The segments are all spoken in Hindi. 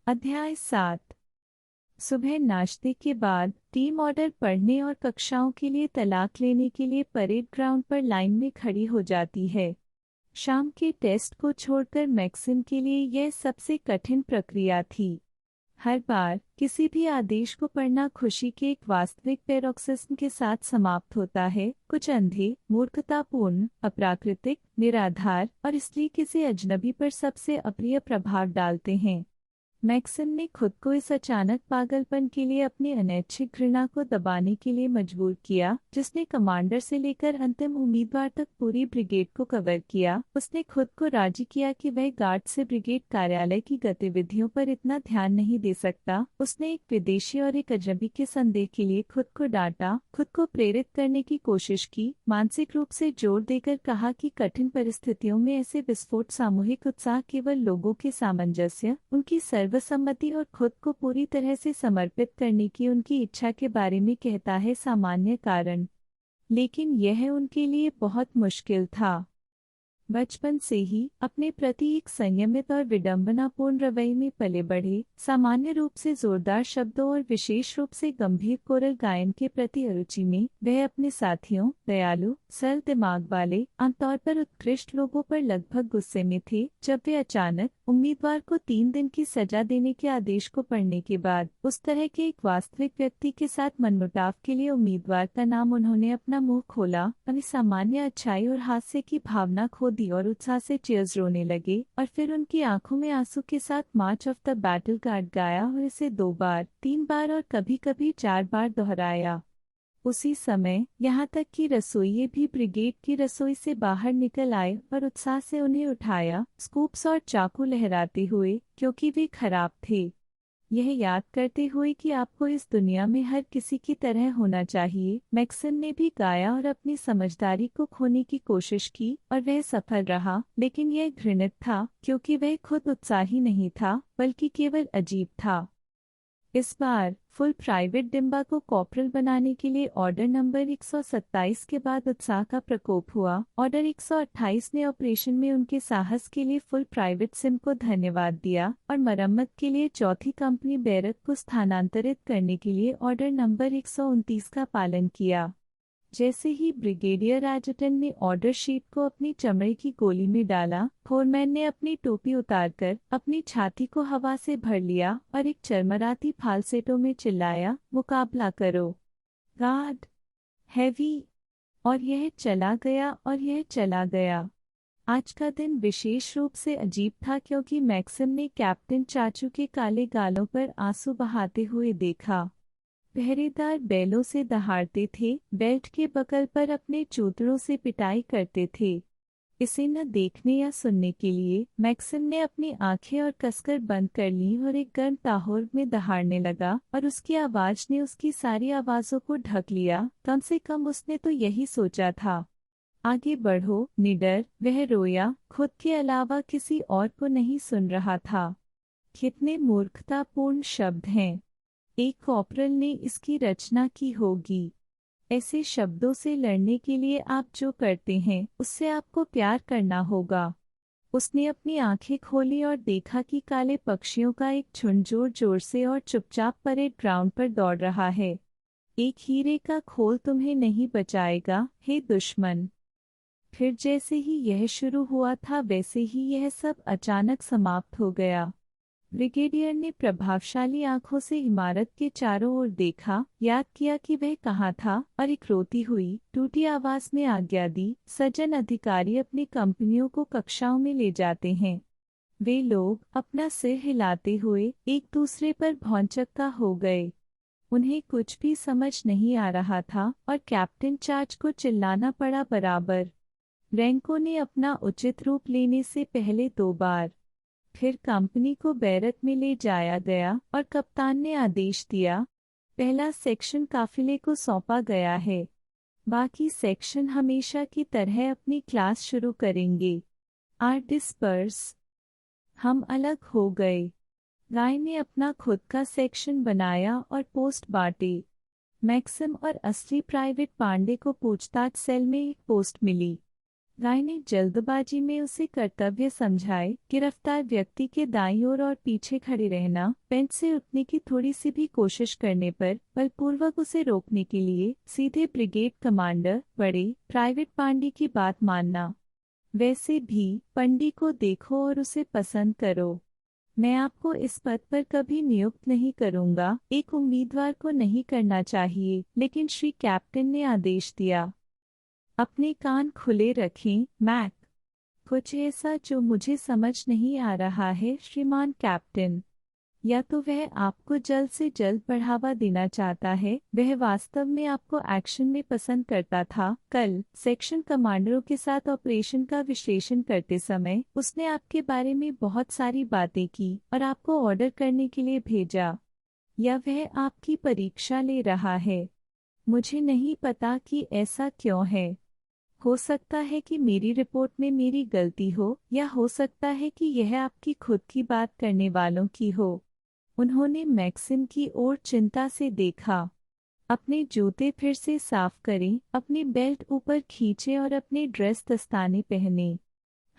अध्याय 7। सुबह नाश्ते के बाद टीम ऑर्डर पढ़ने और कक्षाओं के लिए तलाक लेने के लिए परेड ग्राउंड पर लाइन में खड़ी हो जाती है। शाम के टेस्ट को छोड़कर मैक्सिम के लिए यह सबसे कठिन प्रक्रिया थी। हर बार किसी भी आदेश को पढ़ना खुशी के एक वास्तविक पैरोक्सिस्म के साथ समाप्त होता है। कुछ अंधे, मूर्खतापूर्ण, अप्राकृतिक, निराधार और इसलिए किसी अजनबी पर सबसे अप्रिय प्रभाव डालते हैं। मैक्सिम ने खुद को इस अचानक पागलपन के लिए अपनी अनैच्छिक घृणा को दबाने के लिए मजबूर किया, जिसने कमांडर से लेकर अंतिम उम्मीदवार तक पूरी ब्रिगेड को कवर किया। उसने खुद को राजी किया कि वह गार्ड से ब्रिगेड कार्यालय की गतिविधियों पर इतना ध्यान नहीं दे सकता। उसने एक विदेशी और एक अजनबी के संदेह के लिए खुद को डांटा, खुद को प्रेरित करने की कोशिश की, मानसिक रूप से जोर देकर कहा कि कठिन परिस्थितियों में ऐसे विस्फोट सामूहिक उत्साह केवल लोगों के सामंजस्य, उनकी सर्वसम्मति और खुद को पूरी तरह से समर्पित करने की उनकी इच्छा के बारे में कहता है सामान्य कारण। लेकिन यह उनके लिए बहुत मुश्किल था। बचपन से ही अपने प्रति एक संयमित और विडंबनापूर्ण रवैये में पले बढ़े, सामान्य रूप से जोरदार शब्दों और विशेष रूप से गंभीर कोरल गायन के प्रति अरुचि में, वह अपने साथियों, दयालु, सरल दिमाग वाले, आमतौर पर उत्कृष्ट लोगों पर लगभग गुस्से में थे जब वे अचानक उम्मीदवार को 3 दिन की सजा देने के आदेश को पढ़ने के बाद उस तरह के एक वास्तविक व्यक्ति के साथ मनमुटाव के लिए उम्मीदवार का नाम उन्होंने अपना मुंह खोला, अपनी सामान्य अच्छाई और हास्य की भावना खो दी और उत्साह से चीयर्स रोने लगे, और फिर उनकी आंखों में आंसू के साथ मार्च ऑफ द बैटल गार्ड गाया और इसे 2 बार, 3 बार और कभी-कभी 4 बार दोहराया। उसी समय यहाँ तक कि रसोइये भी ब्रिगेड की रसोई से बाहर निकल आए और उत्साह से उन्हें उठाया, स्कूप्स और चाकू लहराते हुए, क्योंकि वे खराब थे। यह याद करते हुए कि आपको इस दुनिया में हर किसी की तरह होना चाहिए, मैक्सिम ने भी गाया और अपनी समझदारी को खोने की कोशिश की, और वह सफल रहा। लेकिन यह घृणित था, क्योंकि वह खुद उत्साही नहीं था, बल्कि केवल अजीब था। इस बार फुल प्राइवेट डिम्बा को कॉर्पोरल बनाने के लिए ऑर्डर नंबर 127 के बाद उत्साह का प्रकोप हुआ। ऑर्डर 128 ने ऑपरेशन में उनके साहस के लिए फुल प्राइवेट सिम को धन्यवाद दिया और मरम्मत के लिए चौथी कंपनी बैरक को स्थानांतरित करने के लिए ऑर्डर नंबर 129 का पालन किया। जैसे ही ब्रिगेडियर एडजुटेंट ने ऑर्डर शीट को अपनी चमड़े की गोली में डाला, फोरमैन ने अपनी टोपी उतारकर अपनी छाती को हवा से भर लिया और एक चरमराती फाल्सेटो में चिल्लाया, मुकाबला करो, गार्ड, हैवी। और यह चला गया और यह चला गया। आज का दिन विशेष रूप से अजीब था क्योंकि मैक्सिम ने कैप्टन चाचू के काले गालों पर आंसू बहाते हुए देखा। पहरेदार बैलों से दहाड़ते थे, बेल्ट के बगल पर अपने चूतड़ों से पिटाई करते थे। इसे न देखने या सुनने के लिए मैक्सिम ने अपनी आंखें और कसकर बंद कर लीं और एक गर्म ताहौर में दहाड़ने लगा, और उसकी आवाज ने उसकी सारी आवाजों को ढक लिया। कम से कम उसने तो यही सोचा था। आगे बढ़ो, निडर, वह रोया, खुद के अलावा किसी और को नहीं सुन रहा था। कितने मूर्खतापूर्ण शब्द हैं। एक कॉर्पोरल ने इसकी रचना की होगी। ऐसे शब्दों से लड़ने के लिए आप जो करते हैं उससे आपको प्यार करना होगा। उसने अपनी आंखें खोली और देखा कि काले पक्षियों का एक झुंड जोर जोर से और चुपचाप परेड ग्राउंड पर दौड़ रहा है। एक हीरे का खोल तुम्हें नहीं बचाएगा, हे दुश्मन। फिर जैसे ही यह शुरू हुआ था वैसे ही यह सब अचानक समाप्त हो गया। ब्रिगेडियर ने प्रभावशाली आंखों से इमारत के चारों ओर देखा, याद किया कि वह कहाँ था, और एक रोती हुई, टूटी आवाज में आज्ञा दी, सज्जन अधिकारी अपनी कंपनियों को कक्षाओं में ले जाते हैं। वे लोग अपना सिर हिलाते हुए एक दूसरे पर भौंचक्का हो गए। उन्हें कुछ भी समझ नहीं आ रहा था और कैप्टन चार्ज को चिल्लाना पड़ा बराबर। रैंकों ने अपना उचित रूप लेने से पहले 2 बार। फिर कंपनी को बैरक में ले जाया गया और कप्तान ने आदेश दिया, पहला सेक्शन काफिले को सौंपा गया है। बाकी सेक्शन हमेशा की तरह अपनी क्लास शुरू करेंगे। Are disperse. हम अलग हो गए। गाय ने अपना खुद का सेक्शन बनाया और पोस्ट बांटे। मैक्सिम और असली प्राइवेट पांडे को पूछताछ सेल में एक पोस्ट मिली। राय ने जल्दबाजी में उसे कर्तव्य समझाए। गिरफ्तार व्यक्ति के दाईं ओर और पीछे खड़े रहना, बेंच से उठने की थोड़ी सी भी कोशिश करने पर बलपूर्वक उसे रोकने के लिए सीधे ब्रिगेड कमांडर बड़े प्राइवेट पांडे की बात मानना। वैसे भी पंडी को देखो और उसे पसंद करो। मैं आपको इस पद पर कभी नियुक्त नहीं करूंगा। एक उम्मीदवार को नहीं करना चाहिए, लेकिन श्री कैप्टन ने आदेश दिया। अपने कान खुले रखें, मैक। कुछ ऐसा जो मुझे समझ नहीं आ रहा है, श्रीमान कैप्टन। या तो वह आपको जल्द से जल्द बढ़ावा देना चाहता है, वह वास्तव में आपको एक्शन में पसंद करता था। कल सेक्शन कमांडरों के साथ ऑपरेशन का विश्लेषण करते समय उसने आपके बारे में बहुत सारी बातें की और आपको ऑर्डर करने के लिए भेजा। या वह आपकी परीक्षा ले रहा है। मुझे नहीं पता कि ऐसा क्यों है। हो सकता है कि मेरी रिपोर्ट में मेरी गलती हो, या हो सकता है कि यह आपकी खुद की बात करने वालों की हो। उन्होंने मैक्सिम की ओर चिंता से देखा। अपने जूते फिर से साफ करें, अपनी बेल्ट ऊपर खींचें और अपने ड्रेस दस्ताने पहने।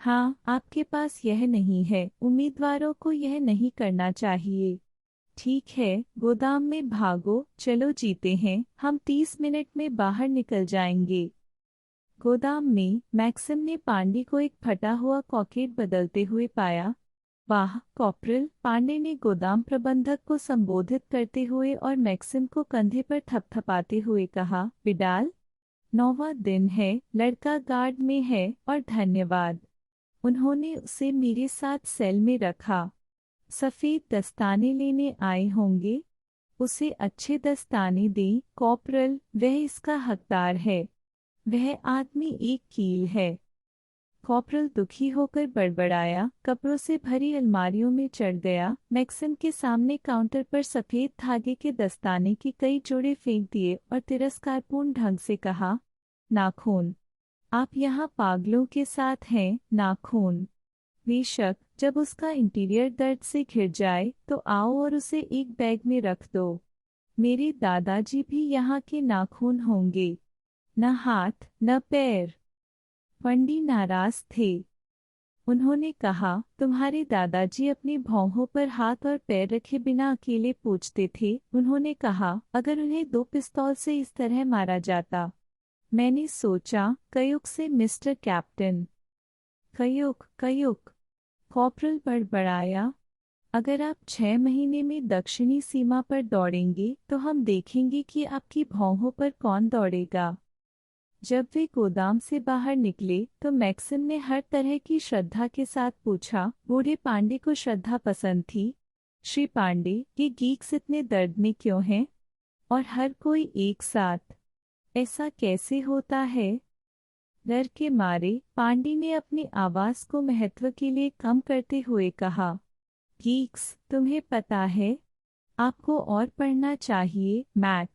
हाँ, आपके पास यह नहीं है। उम्मीदवारों को यह नहीं करना चाहिए। ठीक है, गोदाम में भागो। चलो जीते हैं, हम 30 मिनट में बाहर निकल जाएंगे। गोदाम में मैक्सिम ने पांडे को एक फटा हुआ कॉकेट बदलते हुए पाया। वाह कॉर्पोरल, पांडे ने गोदाम प्रबंधक को संबोधित करते हुए और मैक्सिम को कंधे पर थपथपाते हुए कहा। विडाल, 9वां दिन है, लड़का गार्ड में है और धन्यवाद। उन्होंने उसे मेरे साथ सेल में रखा। सफ़ेद दस्ताने लेने आए होंगे। उसे अच्छे दस्ताने दें कॉर्पोरल, वह इसका हकदार है। वह आदमी एक कील है। कॉर्पोरल दुखी होकर बड़बड़ाया, कपड़ों से भरी अलमारियों में चढ़ गया। मैक्सिम के सामने काउंटर पर सफ़ेद धागे के दस्ताने के कई जोड़े फेंक दिए और तिरस्कारपूर्ण ढंग से कहा, नाखून। आप यहाँ पागलों के साथ हैं, नाखून। बेशक, जब उसका इंटीरियर दर्द से घिर जाए तो आओ और उसे एक बैग में रख दो। मेरे दादाजी भी यहाँ के नाखून होंगे। न हाथ न पैर। पंडी नाराज थे। उन्होंने कहा, तुम्हारे दादाजी अपनी भौहों पर हाथ और पैर रखे बिना अकेले पूछते थे। उन्होंने कहा, अगर उन्हें 2 पिस्तौल से इस तरह मारा जाता। मैंने सोचा, कयुक से मिस्टर कैप्टन। कयुक कयुक, कॉर्पोरल बड़बड़ाया। अगर आप 6 महीने में दक्षिणी सीमा पर दौड़ेंगे तो हम देखेंगे कि आपकी भौहों पर कौन दौड़ेगा। जब वे गोदाम से बाहर निकले तो मैक्सिम ने हर तरह की श्रद्धा के साथ पूछा। बूढ़े पांडे को श्रद्धा पसंद थी। श्री पांडे, ये गीक्स इतने दर्द में क्यों हैं? और हर कोई एक साथ, ऐसा कैसे होता है? डर के मारे पांडे ने अपनी आवाज को महत्व के लिए कम करते हुए कहा, गीक्स, तुम्हें पता है, आपको और पढ़ना चाहिए, मैक।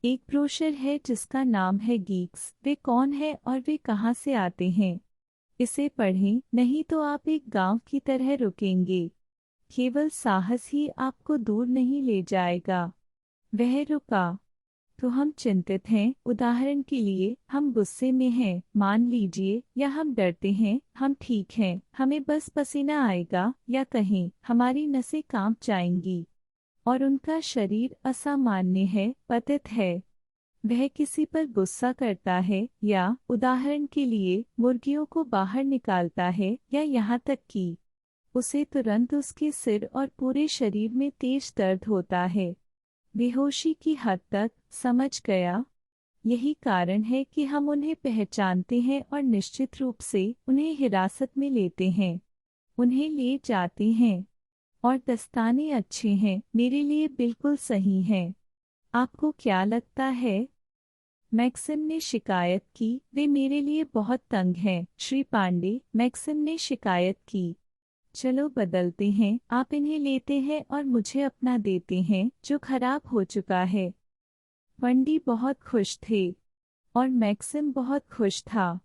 एक ब्रोशर है जिसका नाम है गीक्स। वे कौन है और वे कहाँ से आते हैं? इसे पढ़ें, नहीं तो आप एक गांव की तरह रुकेंगे। केवल साहस ही आपको दूर नहीं ले जाएगा। वह रुका। तो हम चिंतित हैं, उदाहरण के लिए हम गुस्से में हैं, मान लीजिए, या हम डरते हैं, हम ठीक हैं, हमें बस पसीना आएगा, या कहें हमारी नसें कांप जाएंगी। और उनका शरीर असामान्य है, पतित है। वह किसी पर गुस्सा करता है, या उदाहरण के लिए मुर्गियों को बाहर निकालता है, या यहाँ तक कि उसे तुरंत उसके सिर और पूरे शरीर में तेज दर्द होता है। बेहोशी की हद तक, समझ गया। यही कारण है कि हम उन्हें पहचानते हैं और निश्चित रूप से उन्हें हिरासत में लेते हैं। उन्हें ले जाते हैं। और दस्ताने अच्छे हैं, मेरे लिए बिल्कुल सही हैं। आपको क्या लगता है? मैक्सिम ने शिकायत की, वे मेरे लिए बहुत तंग हैं, श्री पांडे, मैक्सिम ने शिकायत की। चलो बदलते हैं, आप इन्हें लेते हैं और मुझे अपना देते हैं जो खराब हो चुका है। पंडी बहुत खुश थे। और मैक्सिम बहुत खुश था।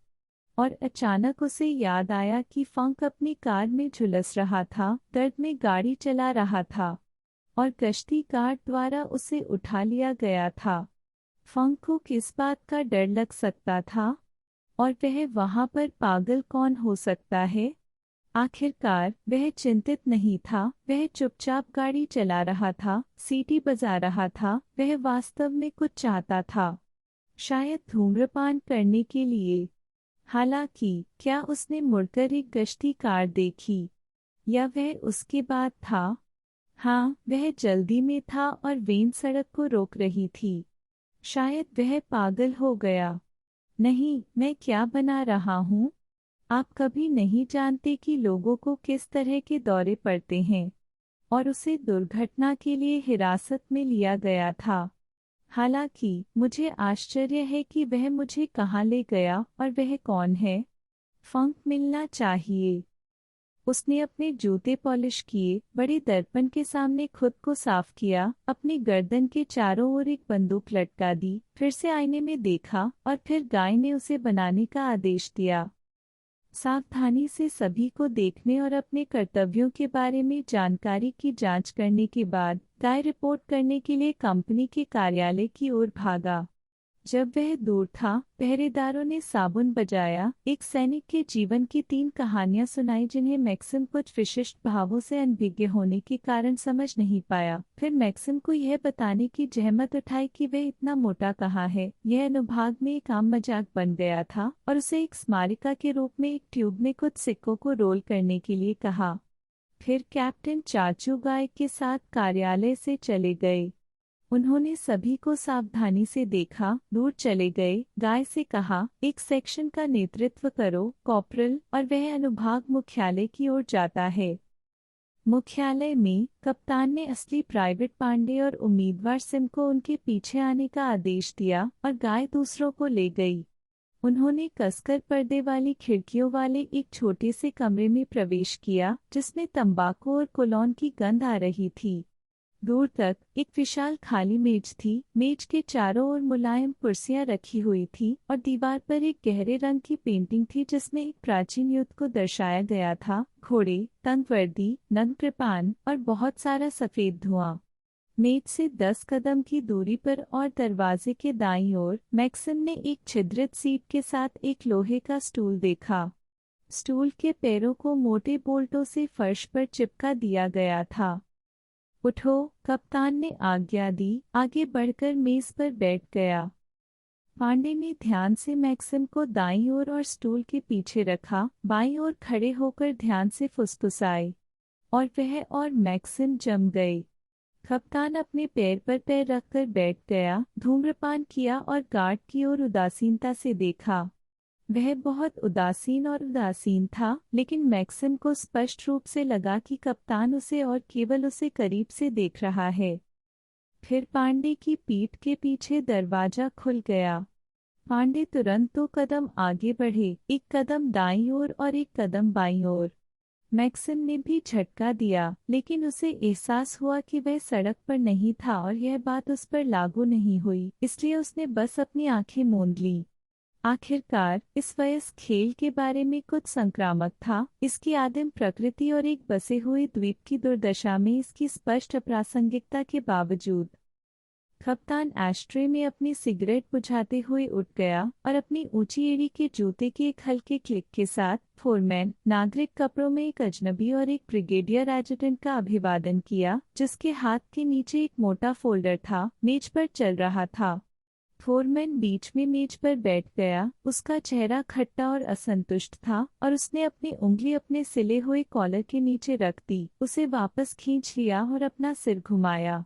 और अचानक उसे याद आया कि फंक अपनी कार में झुलस रहा था, दर्द में गाड़ी चला रहा था, और गश्ती गार्ड द्वारा उसे उठा लिया गया था। फंक को किस बात का डर लग सकता था? और वह वहां पर पागल कौन हो सकता है? आखिरकार वह चिंतित नहीं था, वह चुपचाप गाड़ी चला रहा था, सीटी बजा रहा था। वह वास्तव में कुछ चाहता था, शायद धूम्रपान करने के लिए। हालांकि क्या उसने मुड़कर एक गश्ती कार देखी, या वह उसके बाद था? हाँ, वह जल्दी में था और वेन सड़क को रोक रही थी। शायद वह पागल हो गया। नहीं, मैं क्या बना रहा हूँ? आप कभी नहीं जानते कि लोगों को किस तरह के दौरे पड़ते हैं, और उसे दुर्घटना के लिए हिरासत में लिया गया था। हालांकि मुझे आश्चर्य है कि वह मुझे कहाँ ले गया और वह कौन है। फंक मिलना चाहिए। उसने अपने जूते पॉलिश किए, बड़े दर्पण के सामने खुद को साफ किया, अपनी गर्दन के चारों ओर एक बंदूक लटका दी, फिर से आईने में देखा और फिर गाय ने उसे बनाने का आदेश दिया। सावधानी से सभी को देखने और अपने कर्तव्यों के बारे में जानकारी की जांच करने के बाद गाय रिपोर्ट करने के लिए कंपनी के कार्यालय की ओर भागा। जब वह दूर था, पहरेदारों ने साबुन बजाया, एक सैनिक के जीवन की 3 कहानियां सुनाई जिन्हें मैक्सिम कुछ विशिष्ट भावों से अनभिज्ञ होने के कारण समझ नहीं पाया। फिर मैक्सिम को यह बताने की जहमत उठाई कि वह इतना मोटा कहाँ है। यह अनुभाग में एक आम मजाक बन गया था और उसे एक स्मारिका के रूप में एक ट्यूब में कुछ सिक्कों को रोल करने के लिए कहा। फिर कैप्टन चाचू गाय के साथ कार्यालय से चले गए। उन्होंने सभी को सावधानी से देखा, दूर चले गए, गाय से कहा, एक सेक्शन का नेतृत्व करो कॉर्पोरल, और वह अनुभाग मुख्यालय की ओर जाता है। मुख्यालय में कप्तान ने असली प्राइवेट पांडे और उम्मीदवार सिम को उनके पीछे आने का आदेश दिया और गाय दूसरों को ले गई। उन्होंने कसकर पर्दे वाली खिड़कियों वाले एक छोटे से कमरे में प्रवेश किया जिसमें तंबाकू और कोलोन की गंध आ रही थी। दूर तक एक विशाल खाली मेज थी। मेज के चारों ओर मुलायम कुर्सियां रखी हुई थी और दीवार पर एक गहरे रंग की पेंटिंग थी जिसमें एक प्राचीन युद्ध को दर्शाया गया था। घोड़े, तंग वर्दी, नग्न कृपाण और बहुत सारा सफेद धुआं। मेज से 10 कदम की दूरी पर और दरवाजे के दाईं ओर मैक्सिम ने एक छिद्रित सीट के साथ एक लोहे का स्टूल देखा। स्टूल के पैरों को मोटे बोल्टों से फर्श पर चिपका दिया गया था। उठो, कप्तान ने आज्ञा दी। आगे बढ़कर मेज पर बैठ गया। पांडे ने ध्यान से मैक्सिम को दाईं ओर और स्टूल के पीछे रखा। बाईं ओर खड़े होकर ध्यान से फुसफुसाए, और वह और मैक्सिम जम गए। कप्तान अपने पैर पर पैर रखकर बैठ गया, धूम्रपान किया और गार्ड की ओर उदासीनता से देखा। वह बहुत उदासीन था, लेकिन मैक्सिम को स्पष्ट रूप से लगा कि कप्तान उसे और केवल उसे करीब से देख रहा है। फिर पांडे की पीठ के पीछे दरवाजा खुल गया। पांडे तुरंत 2 कदम आगे बढ़े, एक कदम दाईं ओर और एक कदम बाईं ओर। मैक्सिम ने भी झटका दिया, लेकिन उसे एहसास हुआ कि वह सड़क पर नहीं था और यह बात उस पर लागू नहीं हुई, इसलिए उसने बस अपनी आंखें मूंद ली। आखिरकार इस वयस्क खेल के बारे में कुछ संक्रामक था, इसकी आदिम प्रकृति और एक बसे हुए द्वीप की दुर्दशा में इसकी स्पष्ट अप्रासंगिकता के बावजूद। कप्तान एस्ट्रे में अपनी सिगरेट बुझाते हुए उठ गया और अपनी ऊंची एड़ी के जूते के एक हल्के क्लिक के साथ फोरमैन, नागरिक कपड़ों में एक अजनबी और एक ब्रिगेडियर एडजुटेंट का अभिवादन किया, जिसके हाथ के नीचे एक मोटा फोल्डर था, मेज पर चल रहा था। फोरमैन बीच में मेज पर बैठ गया। उसका चेहरा खट्टा और असंतुष्ट था और उसने अपनी उंगली अपने सिले हुए कॉलर के नीचे रख दी, उसे वापस खींच लिया और अपना सिर घुमाया।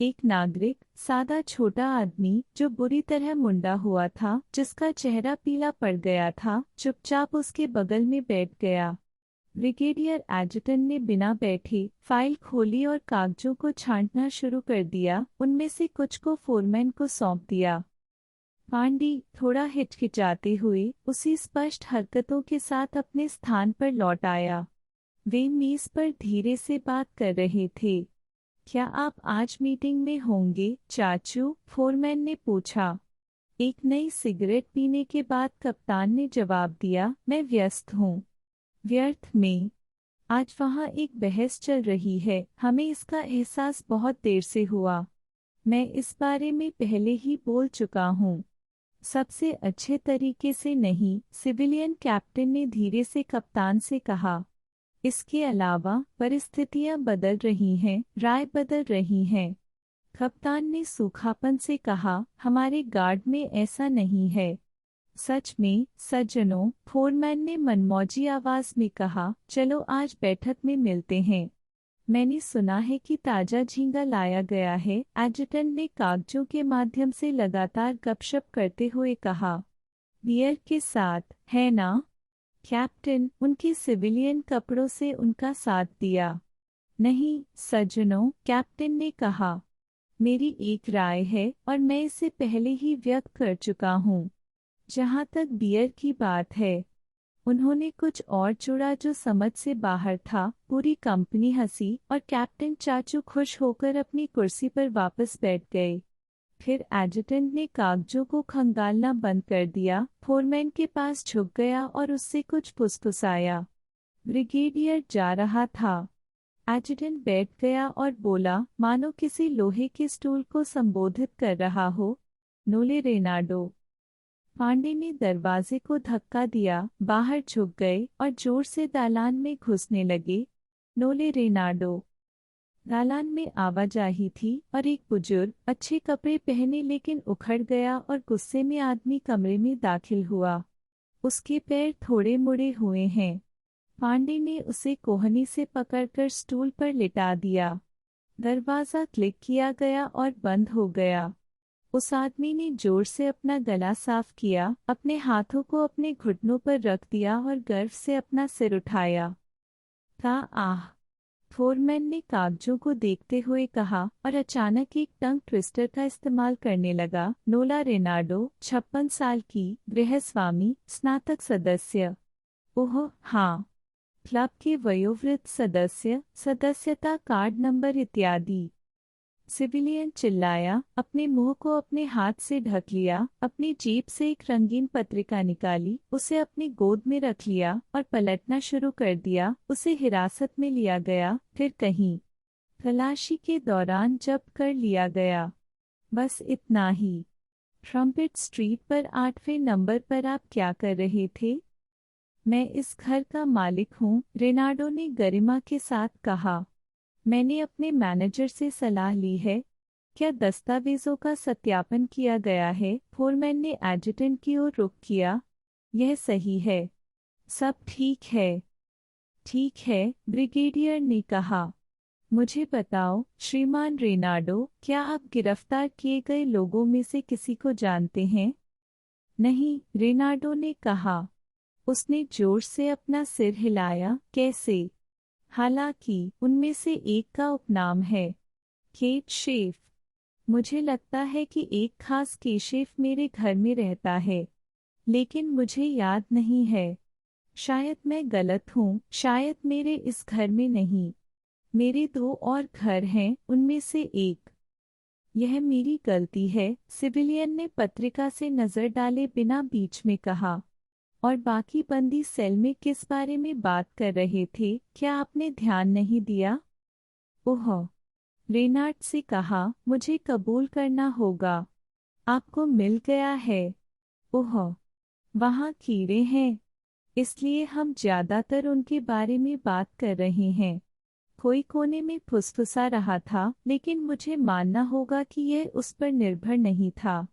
एक नागरिक, सादा छोटा आदमी जो बुरी तरह मुंडा हुआ था, जिसका चेहरा पीला पड़ गया था, चुपचाप उसके बगल में बैठ गया। ब्रिगेडियर एडजुटेंट ने बिना बैठे फाइल खोली और कागजों को छांटना शुरू कर दिया। उनमें से कुछ को फोरमैन को सौंप दिया। पांडे थोड़ा हिचकिचाते हुए उसी स्पष्ट हरकतों के साथ अपने स्थान पर लौट आया। वे मेज पर धीरे से बात कर रहे थे। क्या आप आज मीटिंग में होंगे, चाचू? फोरमैन ने पूछा। एक नई सिगरेट पीने के बाद कप्तान ने जवाब दिया, मैं व्यस्त हूँ। व्यर्थ में? आज वहाँ एक बहस चल रही है, हमें इसका एहसास बहुत देर से हुआ। मैं इस बारे में पहले ही बोल चुका हूँ। सबसे अच्छे तरीके से नहीं, सिविलियन कैप्टन ने धीरे से कप्तान से कहा। इसके अलावा परिस्थितियां बदल रही हैं, राय बदल रही हैं। कप्तान ने सूखापन से कहा, हमारे गार्ड में ऐसा नहीं है। सच में सज्जनों, फोरमैन ने मनमौजी आवाज में कहा, चलो आज बैठक में मिलते हैं। मैंने सुना है कि ताजा झींगा लाया गया है। एडजुटेंट ने कागजों के माध्यम से लगातार गपशप करते हुए कहा। बियर के साथ, है ना? कैप्टन उनके सिविलियन कपड़ों से उनका साथ दिया। नहीं सज्जनों, कैप्टन ने कहा। मेरी एक राय है और मैं इसे पहले ही व्यक्त कर चुका हूँ। जहाँ तक बियर की बात है। उन्होंने कुछ और जुड़ा जो समझ से बाहर था। पूरी कंपनी हंसी और कैप्टन चाचू खुश होकर अपनी कुर्सी पर वापस बैठ गए। फिर एडजुटेंट ने कागजों को खंगालना बंद कर दिया, फोरमैन के पास झुक गया और उससे कुछ फुसफुसाया। ब्रिगेडियर जा रहा था। एडजुटेंट बैठ गया और बोला, मानो किसी लोहे के स्टूल को संबोधित कर रहा हो। नोले रेनाडो। पांडे ने दरवाजे को धक्का दिया, बाहर झुक गए और जोर से दालान में घुसने लगे। नोले रेनाडो। दालान में आवाजाही थी और एक बुजुर्ग, अच्छे कपड़े पहने लेकिन उखड़ गया और गुस्से में आदमी कमरे में दाखिल हुआ। उसके पैर थोड़े मुड़े हुए हैं। पांडे ने उसे कोहनी से पकड़कर स्टूल पर लिटा दिया। दरवाजा क्लिक किया गया और बंद हो गया। उस आदमी ने जोर से अपना गला साफ किया, अपने हाथों को अपने घुटनों पर रख दिया और गर्व से अपना सिर उठाया। आह! फोरमैन ने कागजों को देखते हुए कहा और अचानक एक टंग ट्विस्टर का इस्तेमाल करने लगा। नोला रेनाडो, 56 साल की, गृहस्वामी, स्नातक सदस्य। ओह हाँ। क्लब के वयोवृद्ध सदस्य, सदस्यता कार्ड नंबर इत्यादि। सिविलियन चिल्लाया, अपने मुंह को अपने हाथ से ढक लिया, अपनी जेब से एक रंगीन पत्रिका निकाली, उसे अपनी गोद में रख लिया और पलटना शुरू कर दिया। उसे हिरासत में लिया गया, फिर कहीं तलाशी के दौरान जब्त कर लिया गया। बस इतना ही। ट्रम्पेट स्ट्रीट पर 8वें नंबर पर आप क्या कर रहे थे? मैं इस घर का मालिक हूँ, रेनाडो ने गरिमा के साथ कहा। मैंने अपने मैनेजर से सलाह ली है। क्या दस्तावेजों का सत्यापन किया गया है? फोरमैन ने एडजुटेंट की ओर रुख किया। यह सही है। सब ठीक है। ठीक है, ब्रिगेडियर ने कहा। मुझे बताओ, श्रीमान रेनाडो, क्या आप गिरफ्तार किए गए लोगों में से किसी को जानते हैं? नहीं, रेनाडो ने कहा। उसने जोर से अपना सिर हिलाया। कैसे? हालांकि उनमें से एक का उपनाम है केट शेफ। मुझे लगता है कि एक खास केशेफ मेरे घर में रहता है, लेकिन मुझे याद नहीं है। शायद मैं गलत हूँ, शायद मेरे इस घर में नहीं। मेरे 2 और घर हैं, उनमें से एक। यह मेरी गलती है, सिविलियन ने पत्रिका से नजर डाले बिना बीच में कहा। और बाकी बंदी सेल में किस बारे में बात कर रहे थे, क्या आपने ध्यान नहीं दिया? ओह! रेनार्ड से कहा, मुझे कबूल करना होगा। आपको मिल गया है। ओह! वहाँ कीड़े हैं, इसलिए हम ज्यादातर उनके बारे में बात कर रहे हैं। कोई कोने में फुसफुसा रहा था, लेकिन मुझे मानना होगा कि यह उस पर निर्भर नहीं था।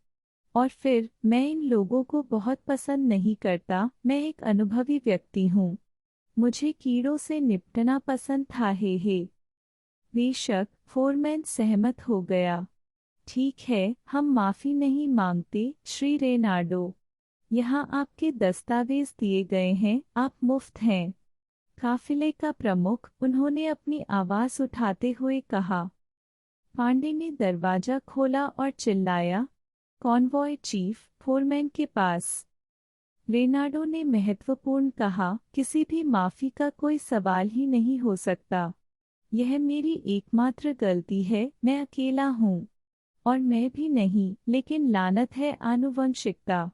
और फिर, मैं इन लोगों को बहुत पसंद नहीं करता, मैं एक अनुभवी व्यक्ति हूँ। मुझे कीड़ों से निपटना पसंद था। हे। बेशक, फोरमैन सहमत हो गया। ठीक है, हम माफी नहीं मांगते, श्री रेनाडो। यहाँ आपके दस्तावेज दिए गए हैं, आप मुफ्त हैं। काफिले का प्रमुख, उन्होंने अपनी आवाज उठाते हुए कहा। पांडे ने दरवाजा खोला और चिल्लाया, कॉनवॉय चीफ, फोरमैन के पास। रेनाडो ने महत्वपूर्ण कहा, किसी भी माफी का कोई सवाल ही नहीं हो सकता। यह मेरी एकमात्र गलती है, मैं अकेला हूँ। और मैं भी नहीं, लेकिन लानत है आनुवंशिकता।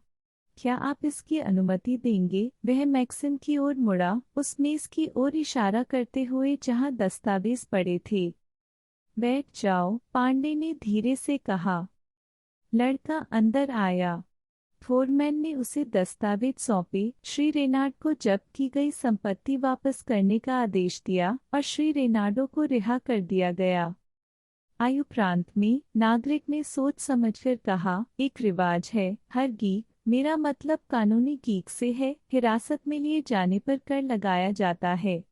क्या आप इसकी अनुमति देंगे? वह मैक्सिम की ओर मुड़ा, उस मेज की ओर इशारा करते हुए जहां दस्तावेज पड़े थे। बैठ जाओ, पांडे ने धीरे से कहा। लड़का अंदर आया। फोरमैन ने उसे दस्तावेज सौंपे। श्री रेनाड को जब्त की गई संपत्ति वापस करने का आदेश दिया और श्री रेनाडो को रिहा कर दिया गया। आयु प्रांत में नागरिक ने सोच समझकर कहा, एक रिवाज है, हर गीक, मेरा मतलब कानूनी गीक से है, हिरासत में लिए जाने पर कर लगाया जाता है।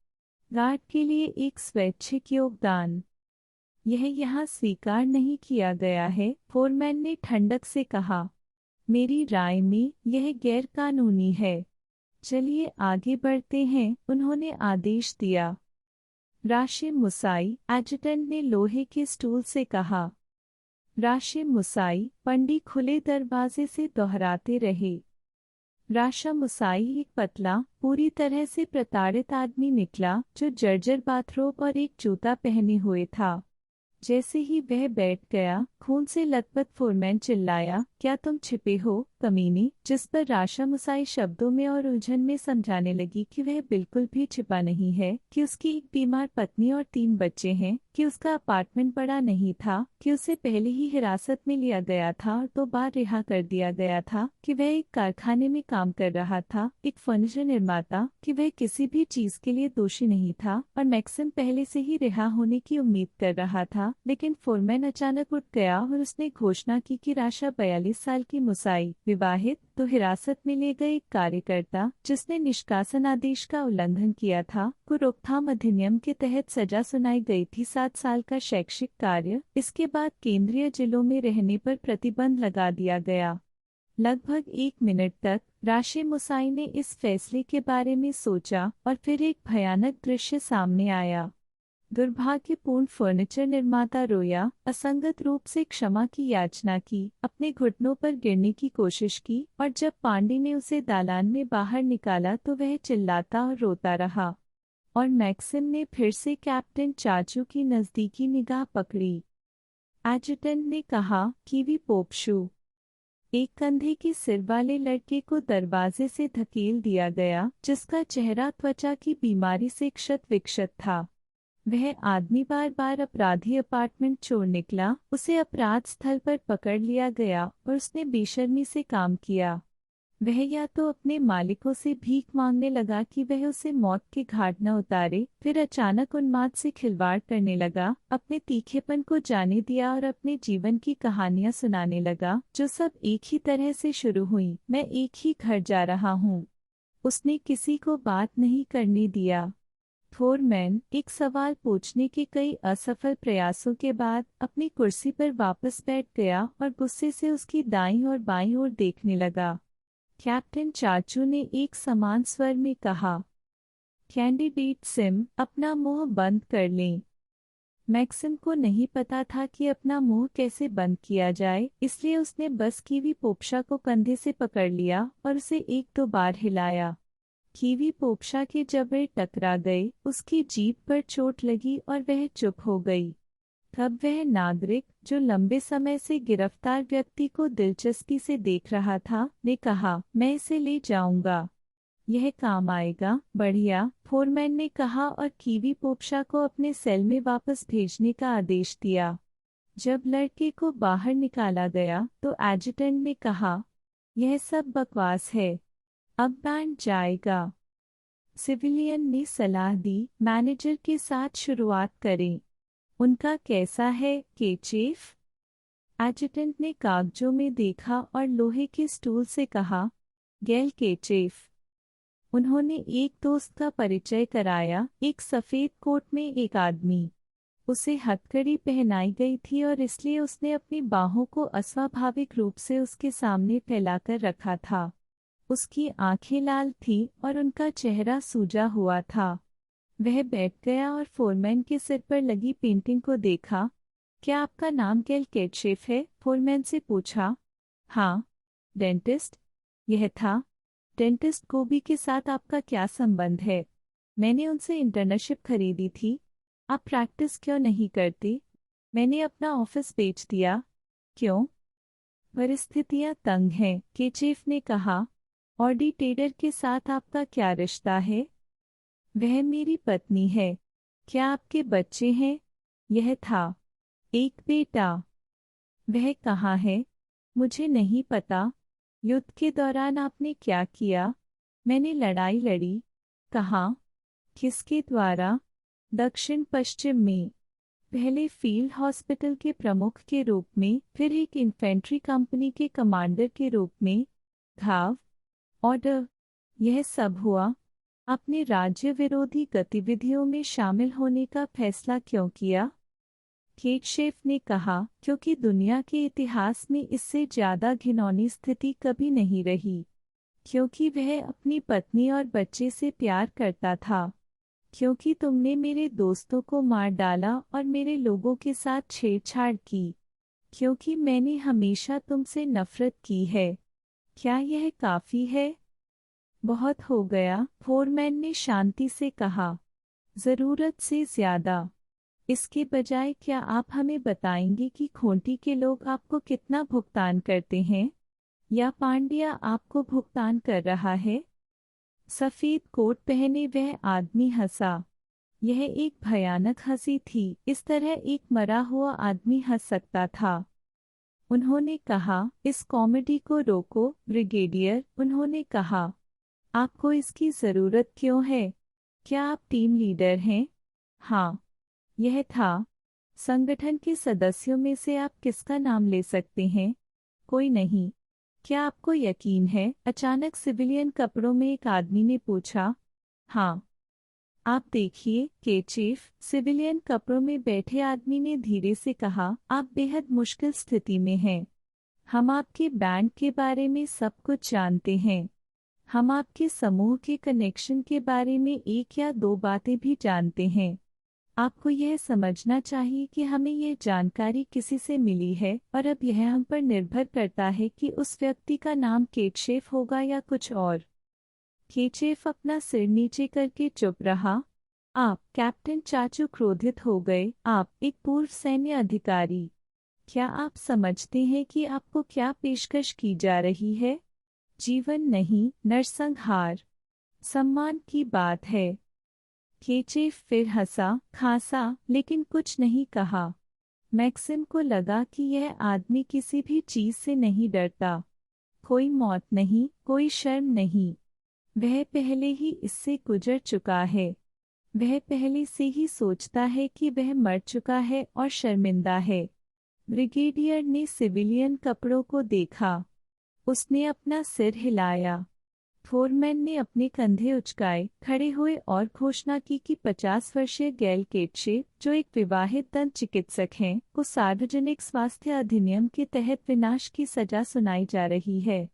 गार्ड के लिए एक स्वैच्छिक योगदान, यह यहाँ स्वीकार नहीं किया गया है, फोरमैन ने ठंडक से कहा। मेरी राय में यह गैर कानूनी है। चलिए आगे बढ़ते हैं, उन्होंने आदेश दिया। राशिम मुसाई, एडजुटेंट ने लोहे के स्टूल से कहा। राशिम मुसाई, पंडित खुले दरवाजे से दोहराते रहे। राशा मुसाई एक पतला, पूरी तरह से प्रताड़ित आदमी निकला जो जर्जर बाथरोब और एक जूता पहने हुए था। जैसे ही वह बैठ गया, खून से लथपथ फोरमैन चिल्लाया, क्या तुम छिपे हो, कमीनी? जिस पर राशा मुसाई शब्दों में और उलझन में समझाने लगी कि वह बिल्कुल भी छिपा नहीं है, कि उसकी एक बीमार पत्नी और 3 बच्चे हैं, कि उसका अपार्टमेंट बड़ा नहीं था, कि उसे पहले ही हिरासत में लिया गया था और 2 बार रिहा कर दिया गया था, कि वह एक कारखाने में काम कर रहा था, एक फर्नीचर निर्माता, कि वह किसी भी चीज के लिए दोषी नहीं था और मैक्सिम पहले से ही रिहा होने की उम्मीद कर रहा था। लेकिन फोरमैन अचानक उठ गया और उसने घोषणा की कि राशा 42 साल की मुसाई, विवाहित, तो हिरासत में ले गए एक कार्यकर्ता जिसने निष्कासन आदेश का उल्लंघन किया था, को रोकथाम अधिनियम के तहत सजा सुनाई गई थी 7 साल का शैक्षिक कार्य। इसके बाद केंद्रीय जिलों में रहने पर प्रतिबंध लगा दिया गया। लगभग 1 मिनट तक राशि मुसाई ने इस फैसले के बारे में सोचा और फिर एक भयानक दृश्य सामने आया। दुर्भाग्यपूर्ण फर्नीचर निर्माता रोया, असंगत रूप से क्षमा की याचना की, अपने घुटनों पर गिरने की कोशिश की और जब पांडे ने उसे दालान में बाहर निकाला तो वह चिल्लाता और रोता रहा। और मैक्सिम ने फिर से कैप्टन चाचू की नज़दीकी निगाह पकड़ी। एडजुटेंट ने कहा, कीवी पोपशू। एक कंधे के सिर वाले लड़के को दरवाजे से धकेल दिया गया, जिसका चेहरा त्वचा की बीमारी से क्षत विक्षत था। वह आदमी बार बार अपराधी अपार्टमेंट छोड़ निकला, उसे अपराध स्थल पर पकड़ लिया गया और उसने बेशर्मी से काम किया। वह या तो अपने मालिकों से भीख मांगने लगा कि वह उसे मौत के घाट न उतारे, फिर अचानक उन्माद से खिलवाड़ करने लगा, अपने तीखेपन को जाने दिया और अपने जीवन की कहानियां सुनाने लगा, जो सब एक ही तरह से शुरू हुई, मैं एक ही घर जा रहा हूँ। उसने किसी को बात नहीं करने दिया। फोरमैन एक सवाल पूछने के कई असफल प्रयासों के बाद अपनी कुर्सी पर वापस बैठ गया और गुस्से से उसकी दाईं और बाईं ओर देखने लगा। कैप्टन चाचू ने एक समान स्वर में कहा, कैंडिडेट सिम, अपना मुंह बंद कर लें। मैक्सिम को नहीं पता था कि अपना मुंह कैसे बंद किया जाए, इसलिए उसने बस कीवी पोपशा को कंधे से पकड़ लिया और उसे 1-2 बार हिलाया। कीवी पोपशा के जबड़े टकरा गए, उसकी जीभ पर चोट लगी और वह चुप हो गई। तब वह नागरिक, जो लंबे समय से गिरफ्तार व्यक्ति को दिलचस्पी से देख रहा था, ने कहा, मैं इसे ले जाऊंगा, यह काम आएगा। बढ़िया, फोरमैन ने कहा और कीवी पोपशा को अपने सेल में वापस भेजने का आदेश दिया। जब लड़के को बाहर निकाला गया तो एडजुटेंट ने कहा, यह सब बकवास है, अब बैंड जाएगा। सिविलियन ने सलाह दी, मैनेजर के साथ शुरुआत करें। उनका कैसा है, केचेफ? एडजुटेंट ने कागजों में देखा और लोहे के स्टूल से कहा, गैल केचेफ। उन्होंने एक दोस्त का परिचय कराया, एक सफ़ेद कोट में एक आदमी। उसे हथकड़ी पहनाई गई थी और इसलिए उसने अपनी बाहों को अस्वाभाविक रूप से उसके सामने फैलाकर रखा था। उसकी आंखें लाल थीं और उनका चेहरा सूजा हुआ था। वह बैठ गया और फोरमैन के सिर पर लगी पेंटिंग को देखा। क्या आपका नाम गैल केचेफ है? फोरमैन से पूछा। हाँ। डेंटिस्ट? यह था। डेंटिस्ट गोबी के साथ आपका क्या संबंध है? मैंने उनसे इंटर्नशिप खरीदी थी। आप प्रैक्टिस क्यों नहीं करती? मैंने अपना ऑफिस बेच दिया। क्यों? परिस्थितियां तंग हैं, केचेफ ने कहा। ऑडिटेटर के साथ आपका क्या रिश्ता है? वह मेरी पत्नी है। क्या आपके बच्चे हैं? यह था। एक बेटा। वह कहाँ है? मुझे नहीं पता। युद्ध के दौरान आपने क्या किया? मैंने लड़ाई लड़ी। कहाँ? किसके द्वारा? दक्षिण पश्चिम में। पहले फील्ड हॉस्पिटल के प्रमुख के रूप में, फिर एक इन्फेंट्री कंपनी के कमांडर के रूप में। घाव? ऑर्डर? यह सब हुआ? आपने राज्य विरोधी गतिविधियों में शामिल होने का फैसला क्यों किया? केटशेफ ने कहा, क्योंकि दुनिया के इतिहास में इससे ज्यादा घिनौनी स्थिति कभी नहीं रही। क्योंकि वह अपनी पत्नी और बच्चे से प्यार करता था। क्योंकि तुमने मेरे दोस्तों को मार डाला और मेरे लोगों के साथ छेड़छाड़ की। क्योंकि मैंने हमेशा तुमसे नफरत की है। क्या यह काफी है? बहुत हो गया, फोरमैन ने शांति से कहा। जरूरत से ज्यादा। इसके बजाय क्या आप हमें बताएंगे कि खोंटी के लोग आपको कितना भुगतान करते हैं? या पांड्या आपको भुगतान कर रहा है? सफेद कोट पहने वह आदमी हंसा। यह एक भयानक हंसी थी, इस तरह एक मरा हुआ आदमी हंस सकता था। उन्होंने कहा, इस कॉमेडी को रोको, ब्रिगेडियर। उन्होंने कहा, आपको इसकी जरूरत क्यों है? क्या आप टीम लीडर हैं? हाँ, यह था। संगठन के सदस्यों में से आप किसका नाम ले सकते हैं? कोई नहीं। क्या आपको यकीन है? अचानक सिविलियन कपड़ों में एक आदमी ने पूछा। हाँ। आप देखिए, केचीफ, सिविलियन कपड़ों में बैठे आदमी ने धीरे से कहा, आप बेहद मुश्किल स्थिति में हैं। हम आपके बैंड के बारे में सब कुछ जानते हैं। हम आपके समूह के कनेक्शन के बारे में एक या दो बातें भी जानते हैं। आपको यह समझना चाहिए कि हमें यह जानकारी किसी से मिली है और अब यह हम पर निर्भर करता है कि उस व्यक्ति का नाम केटशेफ होगा या कुछ और। केचेफ अपना सिर नीचे करके चुप रहा। आप, कैप्टन चाचू क्रोधित हो गए, आप एक पूर्व सैन्य अधिकारी। क्या आप समझते हैं कि आपको क्या पेशकश की जा रही है? जीवन नहीं, नरसंहार। सम्मान की बात है। केचेफ फिर हंसा, खांसा, लेकिन कुछ नहीं कहा। मैक्सिम को लगा कि यह आदमी किसी भी चीज से नहीं डरता। कोई मौत नहीं, कोई शर्म नहीं। वह पहले ही इससे गुजर चुका है। वह पहले से ही सोचता है कि वह मर चुका है और शर्मिंदा है। ब्रिगेडियर ने सिविलियन कपड़ों को देखा। उसने अपना सिर हिलाया। फोरमैन ने अपने कंधे उचकाए, खड़े हुए और घोषणा की कि 50 वर्षीय गैल केटशे, जो एक विवाहित दंत चिकित्सक हैं, को सार्वजनिक स्वास्थ्य अधिनियम के तहत विनाश की सजा सुनाई जा रही है।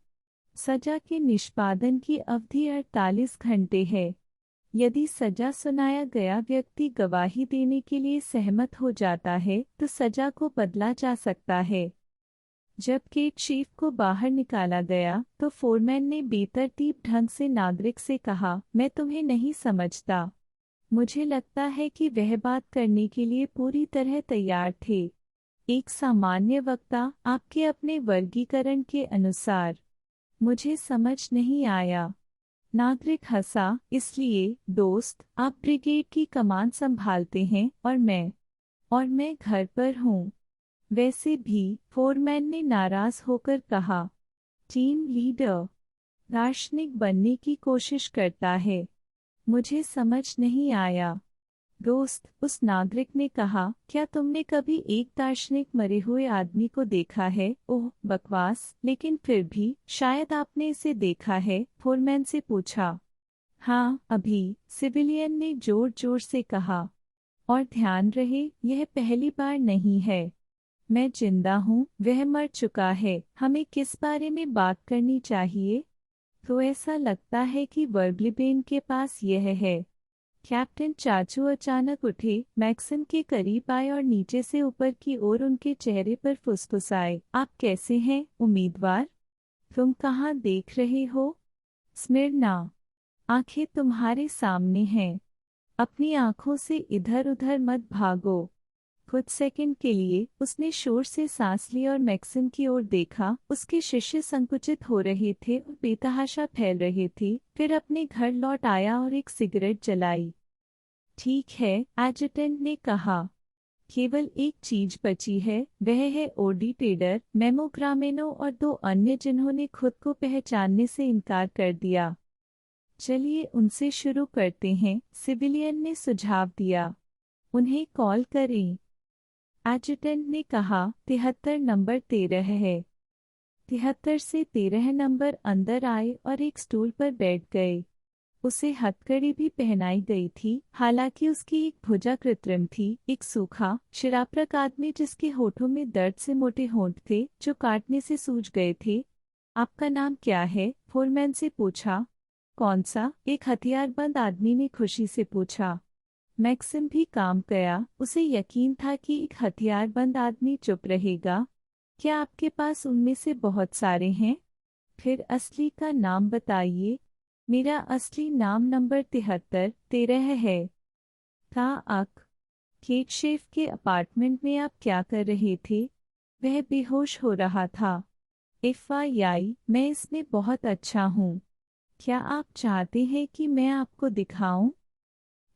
सजा के निष्पादन की अवधि 48 घंटे है। यदि सजा सुनाया गया व्यक्ति गवाही देने के लिए सहमत हो जाता है तो सजा को बदला जा सकता है। जब केटशेफ को बाहर निकाला गया तो फोरमैन ने बेतरतीब ढंग से नागरिक से कहा, मैं तुम्हें नहीं समझता। मुझे लगता है कि वह बात करने के लिए पूरी तरह तैयार थे। एक सामान्य वक्ता, आपके अपने वर्गीकरण के अनुसार। मुझे समझ नहीं आया। नागरिक हंसा, इसलिए, दोस्त, आप ब्रिगेड की कमान संभालते हैं और मैं घर पर हूँ। वैसे भी, फोरमैन ने नाराज होकर कहा। टीम लीडर दार्शनिक बनने की कोशिश करता है। मुझे समझ नहीं आया। दोस्त, उस नागरिक ने कहा, क्या तुमने कभी एक दार्शनिक मरे हुए आदमी को देखा है? ओह, बकवास, लेकिन फिर भी, शायद आपने इसे देखा है, फोरमैन से पूछा। हाँ, अभी, सिविलियन ने जोर जोर से कहा। और ध्यान रहे, यह पहली बार नहीं है। मैं जिंदा हूँ, वह मर चुका है। हमें किस बारे में बात करनी चाहिए? तो ऐसा लगता है कि वर्गलिबेन के पास यह है। कैप्टन चाचू अचानक उठे, मैक्सिम के करीब आए और नीचे से ऊपर की ओर उनके चेहरे पर फुसफुसाए। आप कैसे हैं, उम्मीदवार? तुम कहाँ देख रहे हो? स्मिर्ना। आंखें तुम्हारे सामने हैं। अपनी आंखों से इधर उधर मत भागो। कुछ सेकंड के लिए उसने शोर से सांस ली और मैक्सिम की ओर देखा। उसके शिष्य संकुचित हो रहे थे और बेतहाशा फैल रहे थे। फिर अपने घर लौट आया और एक सिगरेट जलाई। ठीक है, एडजुटेंट ने कहा। केवल एक चीज बची है, वह है ओडी टेडर, मेमो ग्रामेनो और 2 अन्य जिन्होंने खुद को पहचानने से इनकार कर दिया। चलिए उनसे शुरू करते हैं, सिविलियन ने सुझाव दिया। उन्हें कॉल करें। एडजुटेंट ने कहा, 73 नंबर 13 है। 73 से 13 नंबर अंदर आए और एक स्टूल पर बैठ गए। उसे हथकड़ी भी पहनाई गई थी, हालांकि उसकी एक भुजा कृत्रिम थी। एक सूखा, शराबरक आदमी जिसके होठों में दर्द से मोटे होंठ थे जो काटने से सूज गए थे। आपका नाम क्या है? फोरमैन से पूछा। कौन सा? एक हथियारबंद आदमी ने खुशी से पूछा। मैक्सिम भी काम गया। उसे यकीन था कि एक हथियारबंद आदमी चुप रहेगा। क्या आपके पास उनमें से बहुत सारे हैं? फिर असली का नाम बताइए। मेरा असली नाम नंबर 73-13 है। अक केट शेफ के अपार्टमेंट में आप क्या कर रहे थे? वह बेहोश हो रहा था। FYI, मैं इसमें बहुत अच्छा हूँ। क्या आप चाहते हैं कि मैं आपको दिखाऊं?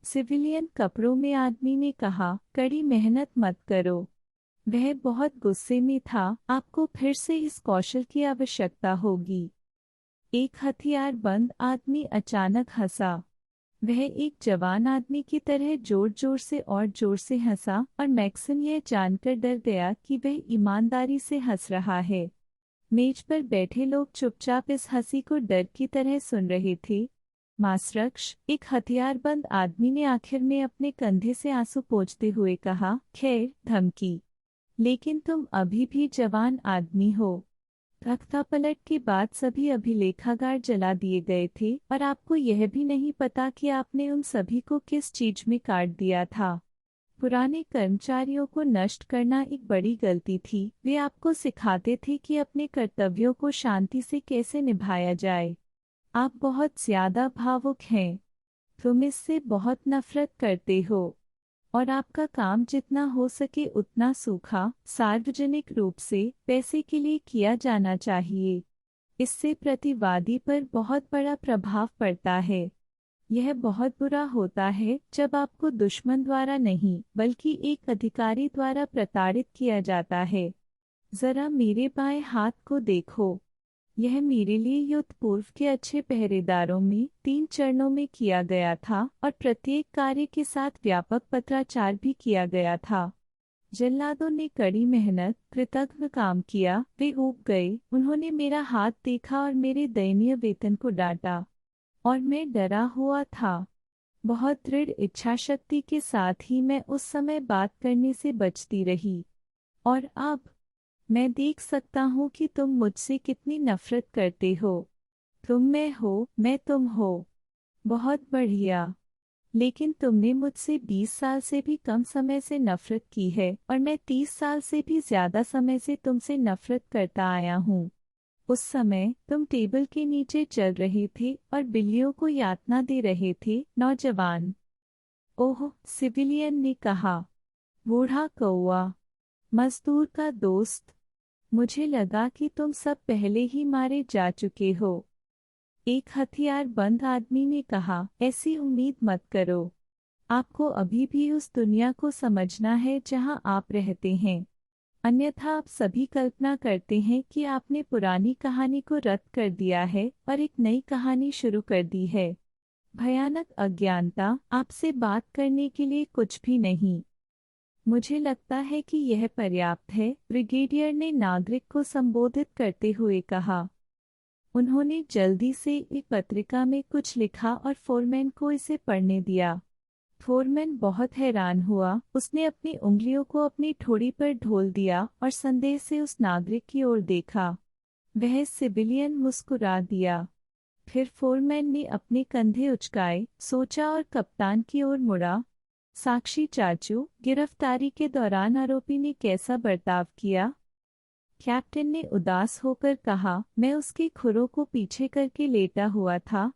सिविलियन कपड़ों में आदमी ने कहा, कड़ी मेहनत मत करो। वह बहुत गुस्से में था। आपको फिर से इस कौशल की आवश्यकता होगी। एक हथियारबंद आदमी अचानक हंसा। वह एक जवान आदमी की तरह जोर जोर से और जोर से हंसा और मैक्सिम यह जानकर डर गया कि वह ईमानदारी से हंस रहा है। मेज पर बैठे लोग चुपचाप इस हंसी को डर की तरह सुन रहे थे। मासरक्ष, एक हथियारबंद आदमी ने आखिर में अपने कंधे से आंसू पोंछते हुए कहा, खैर, धमकी। लेकिन तुम अभी भी जवान आदमी हो। तख्तापलट के बाद सभी अभिलेखागार जला दिए गए थे और आपको यह भी नहीं पता कि आपने उन सभी को किस चीज में काट दिया था। पुराने कर्मचारियों को नष्ट करना एक बड़ी गलती थी। वे आपको सिखाते थे कि अपने कर्तव्यों को शांति से कैसे निभाया जाए। आप बहुत ज्यादा भावुक हैं। तुम इससे बहुत नफरत करते हो और आपका काम जितना हो सके उतना सूखा, सार्वजनिक रूप से पैसे के लिए किया जाना चाहिए। इससे प्रतिवादी पर बहुत बड़ा प्रभाव पड़ता है। यह बहुत बुरा होता है जब आपको दुश्मन द्वारा नहीं बल्कि एक अधिकारी द्वारा प्रताड़ित किया जाता है। जरा मेरे बाएं हाथ को देखो। यह मेरे लिए युद्ध पूर्व के अच्छे पहरेदारों में 3 चरणों में किया गया था और प्रत्येक कार्य के साथ व्यापक पत्राचार भी किया गया था। जल्लादों ने कड़ी मेहनत, कृतज्ञ काम किया। वे ऊब गए। उन्होंने मेरा हाथ देखा और मेरे दयनीय वेतन को डांटा और मैं डरा हुआ था। बहुत दृढ़ इच्छा शक्ति के साथ ही मैं उस समय बात करने से बचती रही। और अब मैं देख सकता हूँ कि तुम मुझसे कितनी नफरत करते हो। तुम मैं हो, मैं तुम हो। बहुत बढ़िया। लेकिन तुमने मुझसे 20 साल से भी कम समय से नफरत की है और मैं 30 साल से भी ज्यादा समय से तुमसे नफरत करता आया हूँ। उस समय तुम टेबल के नीचे चल रहे थे और बिल्लियों को यातना दे रहे थे। नौजवान। ओह, सिविलियन ने कहा। बूढ़ा कौआ। मजदूर का दोस्त। मुझे लगा कि तुम सब पहले ही मारे जा चुके हो। एक हथियारबंद आदमी ने कहा, ऐसी उम्मीद मत करो। आपको अभी भी उस दुनिया को समझना है जहां आप रहते हैं। अन्यथा आप सभी कल्पना करते हैं कि आपने पुरानी कहानी को रद्द कर दिया है और एक नई कहानी शुरू कर दी है। भयानक अज्ञानता, आपसे बात करने के लिए कुछ भी नहीं। मुझे लगता है कि यह पर्याप्त है, ब्रिगेडियर ने नागरिक को संबोधित करते हुए कहा। उन्होंने जल्दी से एक पत्रिका में कुछ लिखा और फोरमैन को इसे पढ़ने दिया। फोरमैन बहुत हैरान हुआ। उसने अपनी उंगलियों को अपनी ठोड़ी पर ढोल दिया और संदेह से उस नागरिक की ओर देखा। वह सिविलियन मुस्कुरा दिया। फिर फोरमैन ने अपने कंधे उचकाए, सोचा और कप्तान की ओर मुड़ा। साक्षी चाचू, गिरफ्तारी के दौरान आरोपी ने कैसा बर्ताव किया? कैप्टन ने उदास होकर कहा, मैं उसके खुरों को पीछे करके लेटा हुआ था,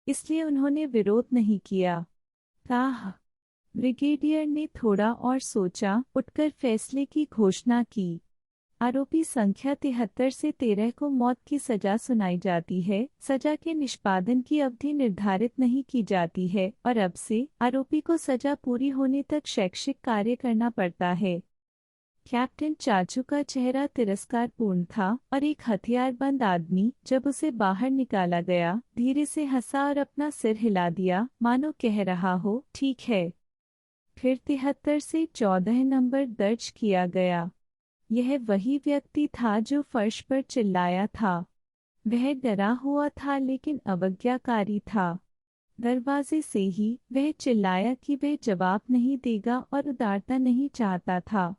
इसलिए उन्होंने विरोध नहीं किया। ब्रिगेडियर ने थोड़ा और सोचा, उठकर फैसले की घोषणा की। आरोपी संख्या 73 से 13 को मौत की सजा सुनाई जाती है। सजा के निष्पादन की अवधि निर्धारित नहीं की जाती है और अब से आरोपी को सजा पूरी होने तक शैक्षिक कार्य करना पड़ता है। कैप्टन चाचू का चेहरा तिरस्कारपूर्ण था और एक हथियारबंद आदमी जब उसे बाहर निकाला गया धीरे से हंसा और अपना सिर हिला दिया, मानो कह रहा हो ठीक है। फिर 73 से 14 नंबर दर्ज किया गया। यह वही व्यक्ति था जो फर्श पर चिल्लाया था। वह डरा हुआ था लेकिन अवज्ञाकारी था। दरवाजे से ही वह चिल्लाया कि वह जवाब नहीं देगा और उदारता नहीं चाहता था।